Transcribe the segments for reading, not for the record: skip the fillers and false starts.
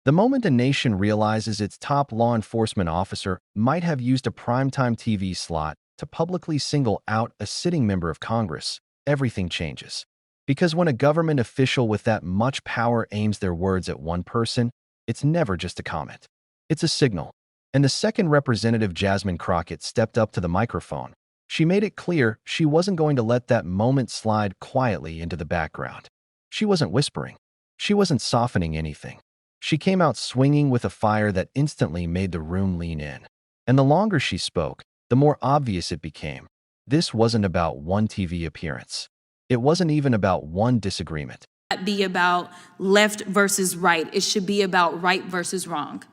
The moment a nation realizes its top law enforcement officer might have used a primetime TV slot to publicly single out a sitting member of Congress, everything changes. Because when a government official with that much power aims their words at one person, it's never just a comment. It's a signal. And the second Representative Jasmine Crockett stepped up to the microphone, she made it clear she wasn't going to let that moment slide quietly into the background. She wasn't whispering. She wasn't softening anything. She came out swinging with a fire that instantly made the room lean in. And the longer she spoke, the more obvious it became. This wasn't about one TV appearance. It wasn't even about one disagreement. Be about left versus right. It should be about right versus wrong.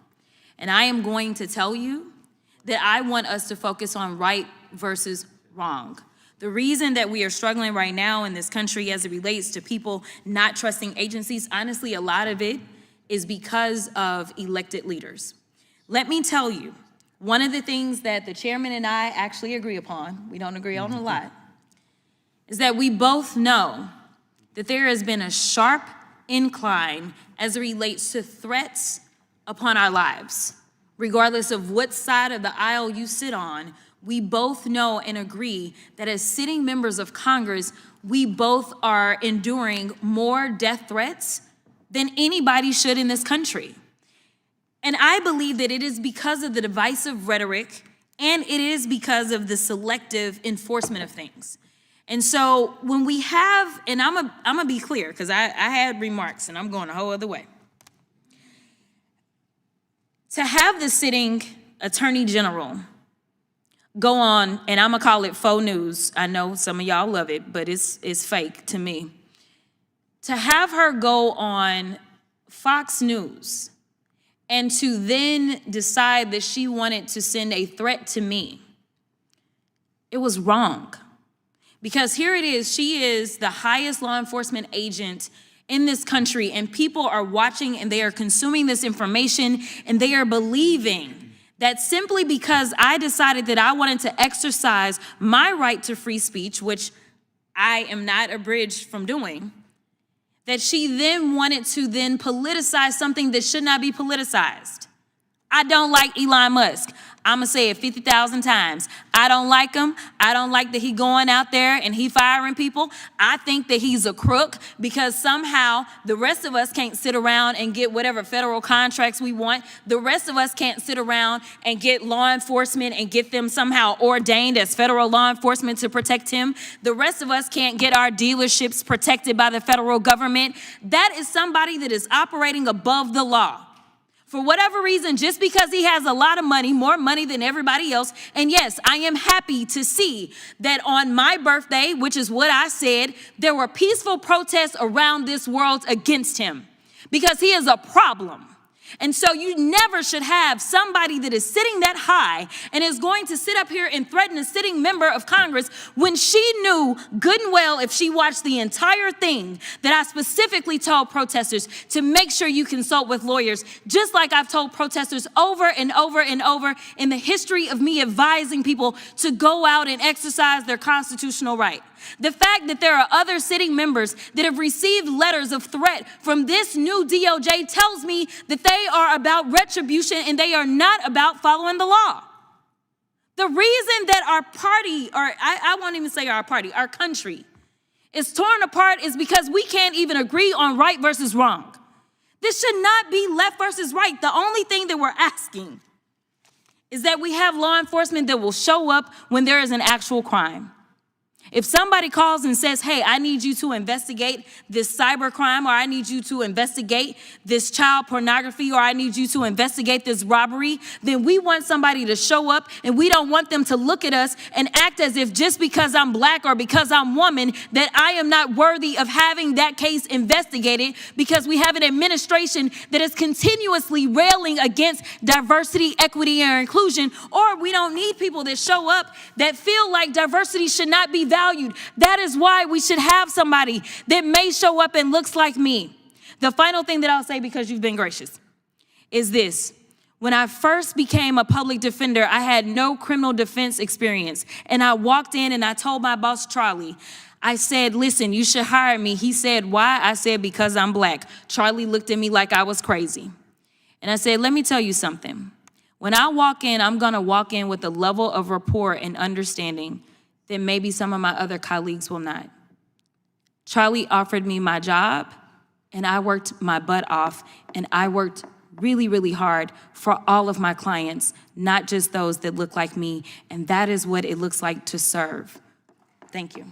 And I am going to tell you that I want us to focus on right versus wrong. The reason that we are struggling right now in this country as it relates to people not trusting agencies, honestly, a lot of it is because of elected leaders. Let me tell you, one of the things that the chairman and I actually agree upon, we don't agree on a lot, is that we both know that there has been a sharp incline as it relates to threats upon our lives. Regardless of what side of the aisle you sit on, we both know and agree that as sitting members of Congress, we both are enduring more death threats than anybody should in this country. And I believe that it is because of the divisive rhetoric and it is because of the selective enforcement of things. And so when we have, and I'm gonna be clear because I had remarks and I'm going a whole other way. To have the sitting attorney general go on, and I'm gonna call it faux news. I know some of y'all love it, but it's fake to me. To have her go on Fox News and to then decide that she wanted to send a threat to me, it was wrong. Because here it is, she is the highest law enforcement agent in this country, and people are watching and they are consuming this information and they are believing that simply because I decided that I wanted to exercise my right to free speech, which I am not abridged from doing, that she then wanted to then politicize something that should not be politicized. I don't like Elon Musk. I'm gonna say it 50,000 times. I don't like him. I don't like that he going out there and he firing people. I think that he's a crook because somehow the rest of us can't sit around and get whatever federal contracts we want. The rest of us can't sit around and get law enforcement and get them somehow ordained as federal law enforcement to protect him. The rest of us can't get our dealerships protected by the federal government. That is somebody that is operating above the law. For whatever reason, just because he has a lot of money, more money than everybody else. And yes, I am happy to see that on my birthday, which is what I said, there were peaceful protests around this world against him because he is a problem. And so you never should have somebody that is sitting that high and is going to sit up here and threaten a sitting member of Congress when she knew good and well, if she watched the entire thing, that I specifically told protesters to make sure you consult with lawyers, just like I've told protesters over and over and over in the history of me advising people to go out and exercise their constitutional right. The fact that there are other sitting members that have received letters of threat from this new DOJ tells me that they are about retribution and they are not about following the law. The reason that our party, or I won't even say our party, our country is torn apart is because we can't even agree on right versus wrong. This should not be left versus right. The only thing that we're asking is that we have law enforcement that will show up when there is an actual crime. If somebody calls and says, hey, I need you to investigate this cyber crime, or I need you to investigate this child pornography, or I need you to investigate this robbery, then we want somebody to show up, and we don't want them to look at us and act as if just because I'm black or because I'm woman, that I am not worthy of having that case investigated, because we have an administration that is continuously railing against diversity, equity, and inclusion, or we don't need people that show up that feel like diversity should not be valued. That is why we should have somebody that may show up and looks like me. The final thing that I'll say, because you've been gracious, is this. When I first became a public defender, I had no criminal defense experience. And I walked in and I told my boss, Charlie, I said, listen, you should hire me. He said, why? I said, because I'm black. Charlie looked at me like I was crazy. And I said, let me tell you something. When I walk in, I'm gonna walk in with a level of rapport and understanding that maybe some of my other colleagues will not. Charlie offered me my job, and I worked my butt off, and I worked really, really hard for all of my clients, not just those that look like me, and that is what it looks like to serve. Thank you.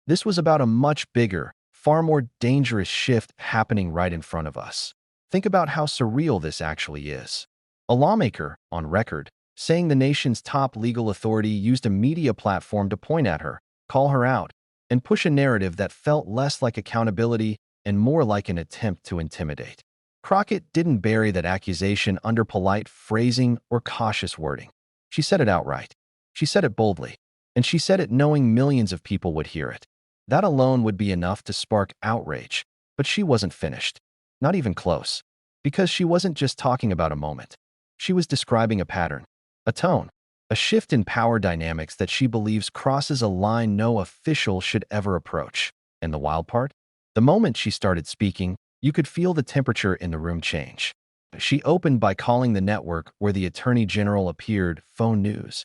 This was about a much bigger, far more dangerous shift happening right in front of us. Think about how surreal this actually is. A lawmaker, on record, saying the nation's top legal authority used a media platform to point at her, call her out, and push a narrative that felt less like accountability and more like an attempt to intimidate. Crockett didn't bury that accusation under polite phrasing or cautious wording. She said it outright. She said it boldly. And she said it knowing millions of people would hear it. That alone would be enough to spark outrage. But she wasn't finished. Not even close. Because she wasn't just talking about a moment. She was describing a pattern, a tone, a shift in power dynamics that she believes crosses a line no official should ever approach. And the wild part? The moment she started speaking, you could feel the temperature in the room change. She opened by calling the network where the Attorney General appeared phone news.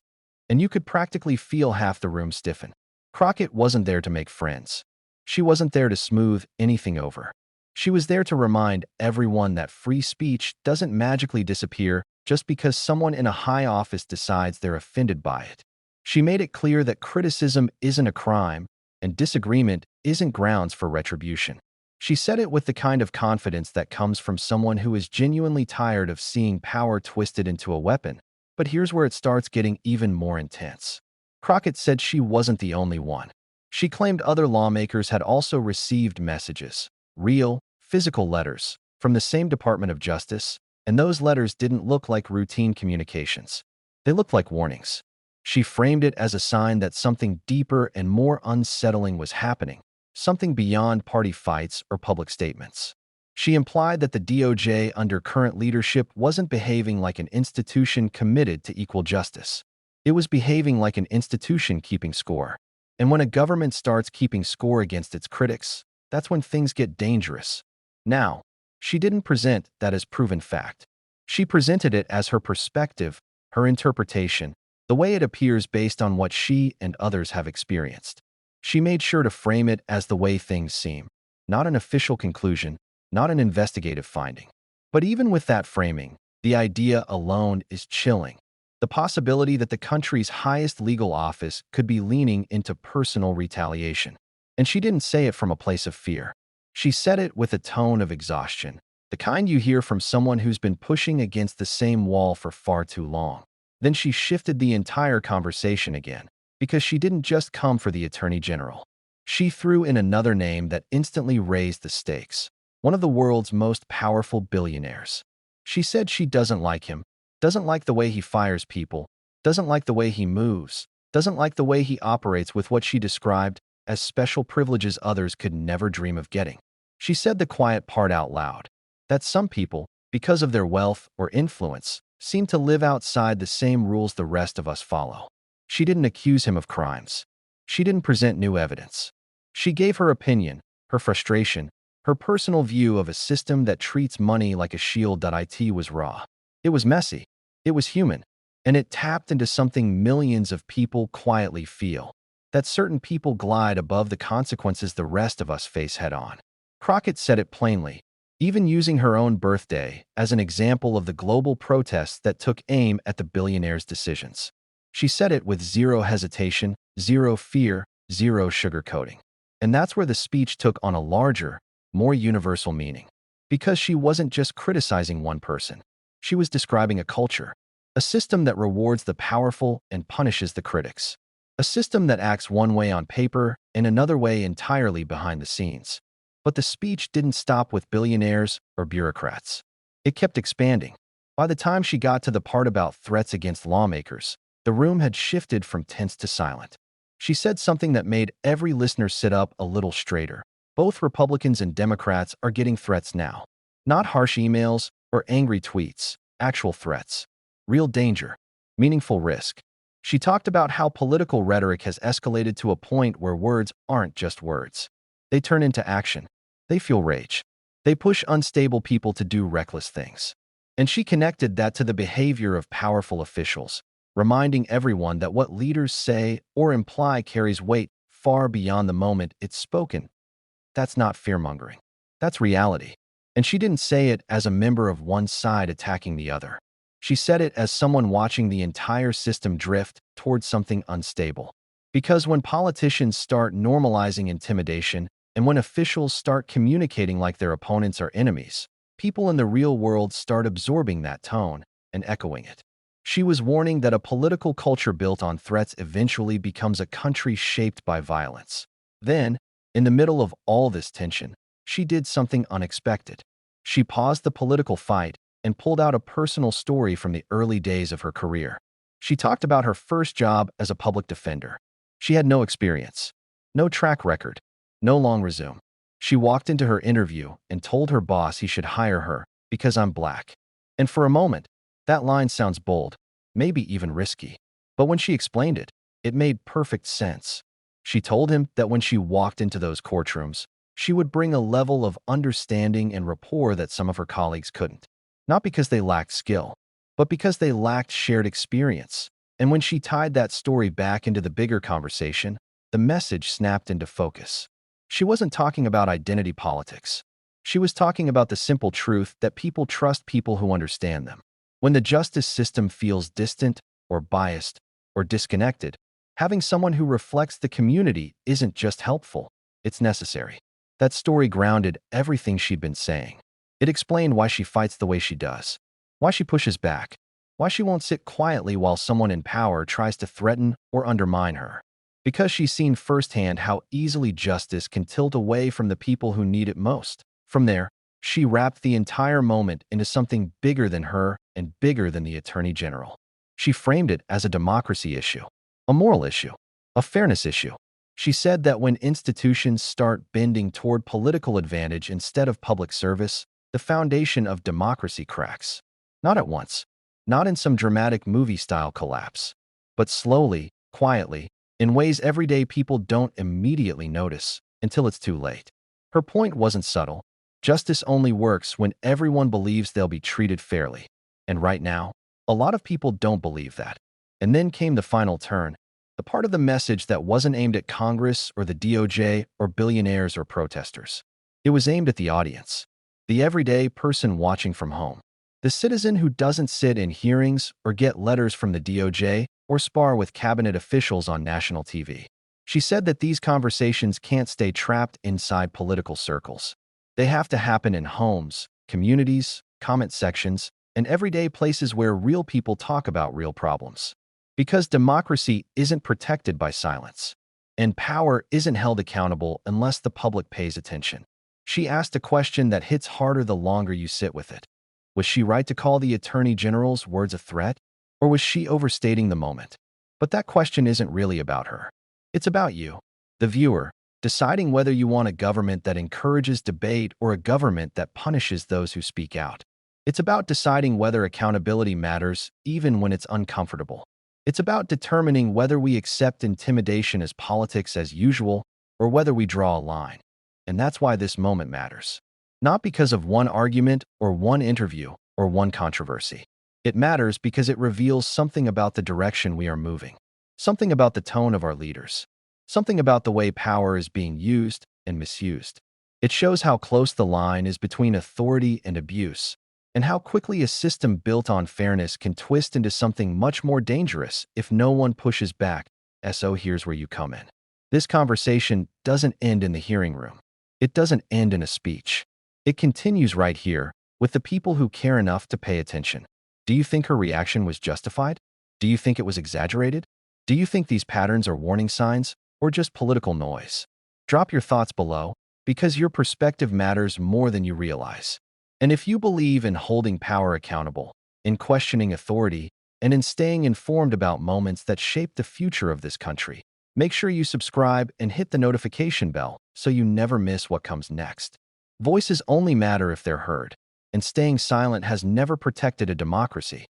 And you could practically feel half the room stiffen. Crockett wasn't there to make friends. She wasn't there to smooth anything over. She was there to remind everyone that free speech doesn't magically disappear just because someone in a high office decides they're offended by it. She made it clear that criticism isn't a crime and disagreement isn't grounds for retribution. She said it with the kind of confidence that comes from someone who is genuinely tired of seeing power twisted into a weapon. But here's where it starts getting even more intense. Crockett said she wasn't the only one. She claimed other lawmakers had also received messages, real, physical letters, from the same Department of Justice, and those letters didn't look like routine communications. They looked like warnings. She framed it as a sign that something deeper and more unsettling was happening, something beyond party fights or public statements. She implied that the DOJ under current leadership wasn't behaving like an institution committed to equal justice. It was behaving like an institution keeping score. And when a government starts keeping score against its critics, that's when things get dangerous. Now, she didn't present that as proven fact. She presented it as her perspective, her interpretation, the way it appears based on what she and others have experienced. She made sure to frame it as the way things seem, not an official conclusion, not an investigative finding. But even with that framing, the idea alone is chilling. The possibility that the country's highest legal office could be leaning into personal retaliation. And she didn't say it from a place of fear. She said it with a tone of exhaustion, the kind you hear from someone who's been pushing against the same wall for far too long. Then she shifted the entire conversation again, because she didn't just come for the Attorney General. She threw in another name that instantly raised the stakes, one of the world's most powerful billionaires. She said she doesn't like him, doesn't like the way he fires people, doesn't like the way he moves, doesn't like the way he operates with what she described as special privileges others could never dream of getting. She said the quiet part out loud, that some people, because of their wealth or influence, seem to live outside the same rules the rest of us follow. She didn't accuse him of crimes. She didn't present new evidence. She gave her opinion, her frustration, her personal view of a system that treats money like a shield. It was raw. It was messy. It was human. And it tapped into something millions of people quietly feel, that certain people glide above the consequences the rest of us face head-on. Crockett said it plainly, even using her own birthday as an example of the global protests that took aim at the billionaire's decisions. She said it with zero hesitation, zero fear, zero sugarcoating. And that's where the speech took on a larger, more universal meaning. Because she wasn't just criticizing one person. She was describing a culture, a system that rewards the powerful and punishes the critics. A system that acts one way on paper and another way entirely behind the scenes. But the speech didn't stop with billionaires or bureaucrats. It kept expanding. By the time she got to the part about threats against lawmakers, the room had shifted from tense to silent. She said something that made every listener sit up a little straighter. Both Republicans and Democrats are getting threats now. Not harsh emails or angry tweets, actual threats. Real danger. Meaningful risk. She talked about how political rhetoric has escalated to a point where words aren't just words. They turn into action. They fuel rage. They push unstable people to do reckless things. And she connected that to the behavior of powerful officials, reminding everyone that what leaders say or imply carries weight far beyond the moment it's spoken. That's not fear-mongering. That's reality. And she didn't say it as a member of one side attacking the other. She said it as someone watching the entire system drift towards something unstable. Because when politicians start normalizing intimidation and when officials start communicating like their opponents are enemies, people in the real world start absorbing that tone and echoing it. She was warning that a political culture built on threats eventually becomes a country shaped by violence. Then, in the middle of all this tension, she did something unexpected. She paused the political fight and pulled out a personal story from the early days of her career. She talked about her first job as a public defender. She had no experience, no track record, no long resume. She walked into her interview and told her boss he should hire her because I'm black. And for a moment, that line sounds bold, maybe even risky. But when she explained it, it made perfect sense. She told him that when she walked into those courtrooms, she would bring a level of understanding and rapport that some of her colleagues couldn't. Not because they lacked skill, but because they lacked shared experience. And when she tied that story back into the bigger conversation, the message snapped into focus. She wasn't talking about identity politics. She was talking about the simple truth that people trust people who understand them. When the justice system feels distant or biased or disconnected, having someone who reflects the community isn't just helpful, it's necessary. That story grounded everything she'd been saying. It explained why she fights the way she does, why she pushes back, why she won't sit quietly while someone in power tries to threaten or undermine her. Because she's seen firsthand how easily justice can tilt away from the people who need it most. From there, she wrapped the entire moment into something bigger than her and bigger than the Attorney General. She framed it as a democracy issue, a moral issue, a fairness issue. She said that when institutions start bending toward political advantage instead of public service, the foundation of democracy cracks. Not at once, not in some dramatic movie-style collapse, but slowly, quietly, in ways everyday people don't immediately notice until it's too late. Her point wasn't subtle. Justice only works when everyone believes they'll be treated fairly. And right now, a lot of people don't believe that. And then came the final turn, the part of the message that wasn't aimed at Congress or the DOJ or billionaires or protesters. It was aimed at the audience, the everyday person watching from home, the citizen who doesn't sit in hearings or get letters from the DOJ or spar with cabinet officials on national TV. She said that these conversations can't stay trapped inside political circles. They have to happen in homes, communities, comment sections, and everyday places where real people talk about real problems. Because democracy isn't protected by silence, and power isn't held accountable unless the public pays attention. She asked a question that hits harder the longer you sit with it. Was she right to call the Attorney General's words a threat, or was she overstating the moment? But that question isn't really about her. It's about you, the viewer, deciding whether you want a government that encourages debate or a government that punishes those who speak out. It's about deciding whether accountability matters, even when it's uncomfortable. It's about determining whether we accept intimidation as politics as usual or whether we draw a line. And that's why this moment matters. Not because of one argument or one interview or one controversy. It matters because it reveals something about the direction we are moving, something about the tone of our leaders, something about the way power is being used and misused. It shows how close the line is between authority and abuse, and how quickly a system built on fairness can twist into something much more dangerous if no one pushes back. So here's where you come in. This conversation doesn't end in the hearing room. It doesn't end in a speech. It continues right here with the people who care enough to pay attention. Do you think her reaction was justified? Do you think it was exaggerated? Do you think these patterns are warning signs or just political noise? Drop your thoughts below, because your perspective matters more than you realize. And if you believe in holding power accountable, in questioning authority, and in staying informed about moments that shape the future of this country, make sure you subscribe and hit the notification bell so you never miss what comes next. Voices only matter if they're heard, and staying silent has never protected a democracy.